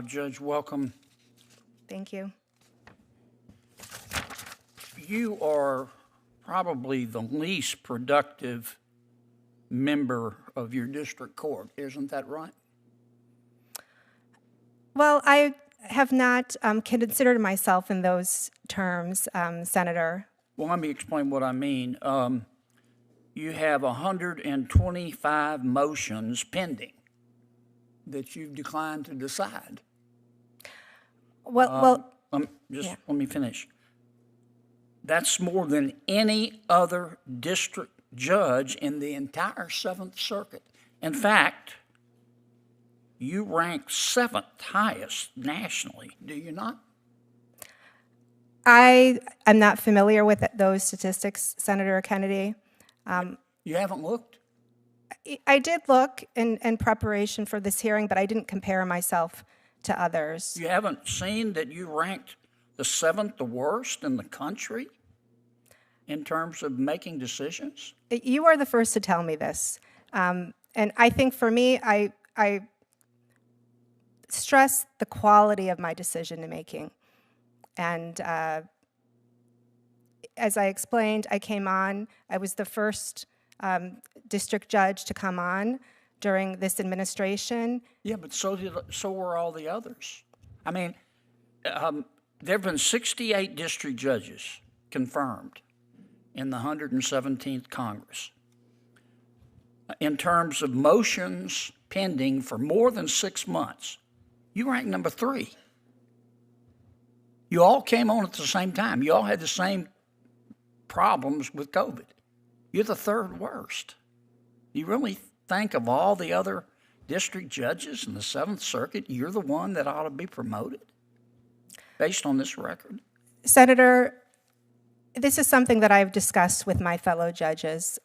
Judge, welcome. Thank you. You are probably the least productive member of your district court, isn't that right? Well, I have not considered myself in those terms, Senator. Well, let me explain what I mean. You have 125 motions pending that you've declined to decide. Let me finish. That's more than any other district judge in the entire Seventh Circuit. In fact, you rank seventh highest nationally, do you not? I am not familiar with those statistics, Senator Kennedy. You haven't looked? I did look in preparation for this hearing, but I didn't compare myself to others. You haven't seen that you ranked the seventh, the worst in the country in terms of making decisions? You are the first to tell me this. And I think for me, I stress the quality of my decision making. And as I explained, I came on, I was the first district judge to come on during this administration. Yeah, but so were all the others. I mean, there have been 68 district judges confirmed in the 117th Congress. In terms of motions pending for more than 6 months, you rank number 3. You all came on at the same time. You all had the same problems with COVID. You're the third worst. You really think of all the other district judges in the Seventh Circuit, you're the one that ought to be promoted based on this record? Senator, this is something that I've discussed with my fellow judges.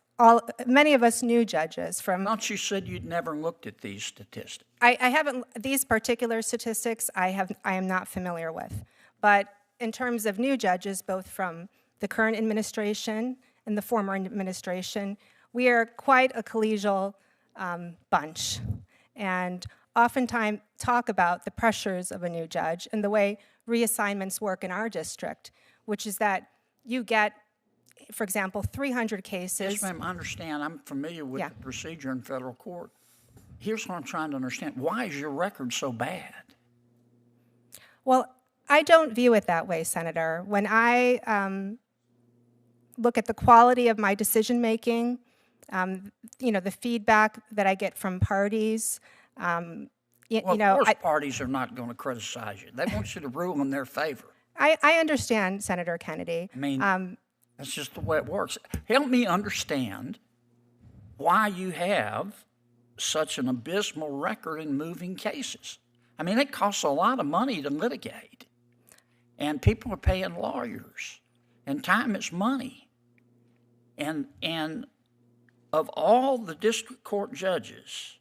Many of us new judges from... I thought you said you'd never looked at these statistics. I haven't, these particular statistics I am not familiar with. But in terms of new judges, both from the current administration and the former administration, we are quite a collegial bunch. And oftentimes talk about the pressures of a new judge and the way reassignments work in our district, which is that you get, for example, 300 cases. Yes, ma'am, I understand. I'm familiar with the procedure in federal court. Here's what I'm trying to understand. Why is your record so bad? Well, I don't view it that way, Senator. When I look at the quality of my decision-making, the feedback that I get from parties, Of course parties are not going to criticize you. They want you to rule in their favor. I understand, Senator Kennedy. I mean, that's just the way it works. Help me understand why you have such an abysmal record in moving cases. I mean, it costs a lot of money to litigate, and people are paying lawyers, and time is money. And of all the district court judges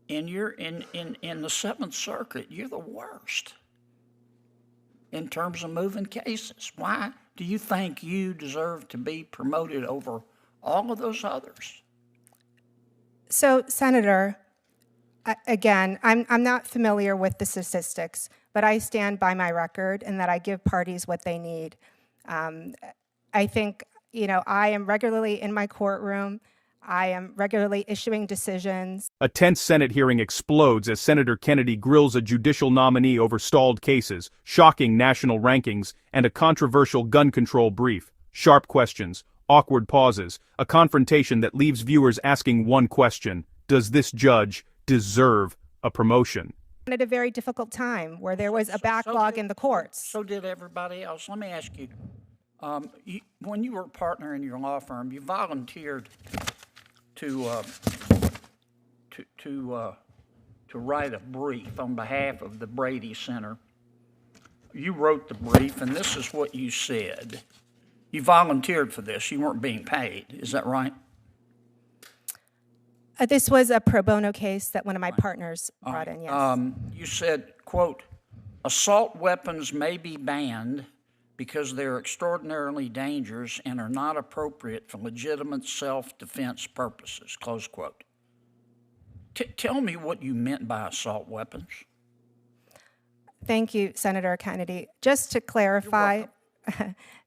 in the Seventh Circuit, you're the worst in terms of moving cases. Why do you think you deserve to be promoted over all of those others? So, Senator, again, I'm not familiar with the statistics, but I stand by my record and that I give parties what they need. I think, I am regularly in my courtroom. I am regularly issuing decisions. A tense Senate hearing explodes as Senator Kennedy grills a judicial nominee over stalled cases, shocking national rankings, and a controversial gun control brief. Sharp questions, awkward pauses, a confrontation that leaves viewers asking one question: does this judge deserve a promotion? At a very difficult time where there was a backlog in the courts. So did everybody else. Let me ask you, when you were a partner in your law firm, you volunteered to write a brief on behalf of the Brady Center. You wrote the brief, and this is what you said. You volunteered for this. You weren't being paid. Is that right? This was a pro bono case that one of my partners brought in, yes. You said, quote, assault weapons may be banned because they're extraordinarily dangerous and are not appropriate for legitimate self-defense purposes, close quote. Tell me what you meant by assault weapons. Thank you, Senator Kennedy. Just to clarify,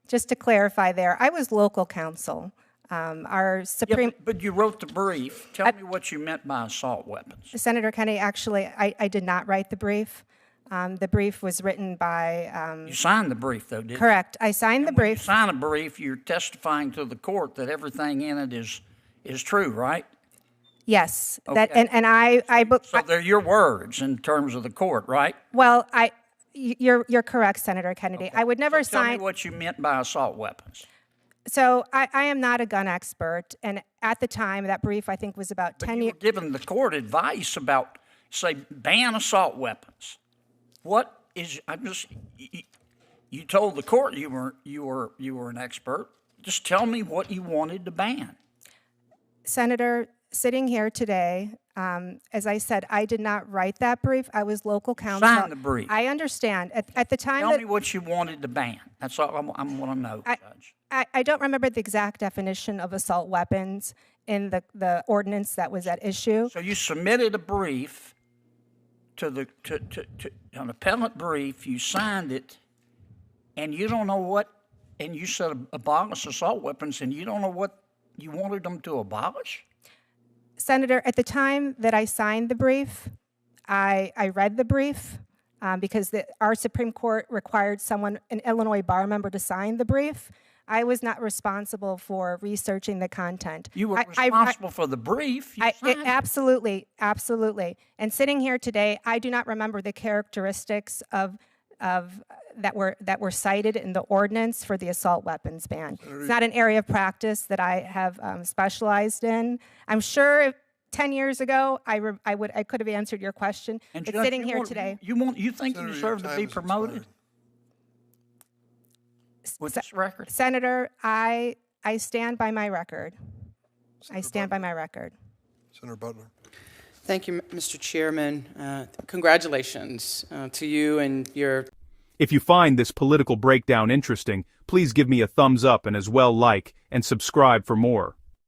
there, I was local counsel. Our Yeah, Supreme but you wrote the brief. Tell me what you meant by assault weapons. Senator Kennedy, actually, I did not write the brief. The brief was written by. You signed the brief, though, didn't you? Correct. I signed the When you brief. sign a brief, you're testifying to the court that everything in it is true, right? Yes. Okay. And I So they're your words in terms of the court, right? well, you're correct, Senator Kennedy. I would never Tell me sign. what you meant by assault weapons. So I am not a gun expert, and at the time, that brief I think was about 10 You years. were giving the court advice about, say, ban assault weapons. What is? You told the court you were an expert. Just tell me what you wanted to ban. Senator, sitting here today, as I said, I did not write that brief. I was local counsel. Sign the brief. I understand. At the time Tell that me what you wanted to ban. That's all I want to know, Judge. I don't remember the exact definition of assault weapons in the ordinance that was at issue. So you submitted a brief to an appellate brief. You signed it, and you don't know what. And you said abolish assault weapons, and you don't know what you wanted them to abolish. Senator, at the time that I signed the brief, I read the brief because our Supreme Court required an Illinois bar member to sign the brief. I was not responsible for researching the content. You were responsible for the brief. You signed it. Absolutely, absolutely. And sitting here today, I do not remember the characteristics of that were cited in the ordinance for the assault weapons ban. It's not an area of practice that I have specialized in. I'm sure if 10 years ago I could have answered your question. And But Judge, sitting here today, you think Senator, you your deserve to time be has promoted expired. with this record? Senator, I stand by my record. I stand by my record. Senator Butler. Thank you, Mr. Chairman. Congratulations to you and your. If you find this political breakdown interesting, please give me a thumbs up and as well like and subscribe for more.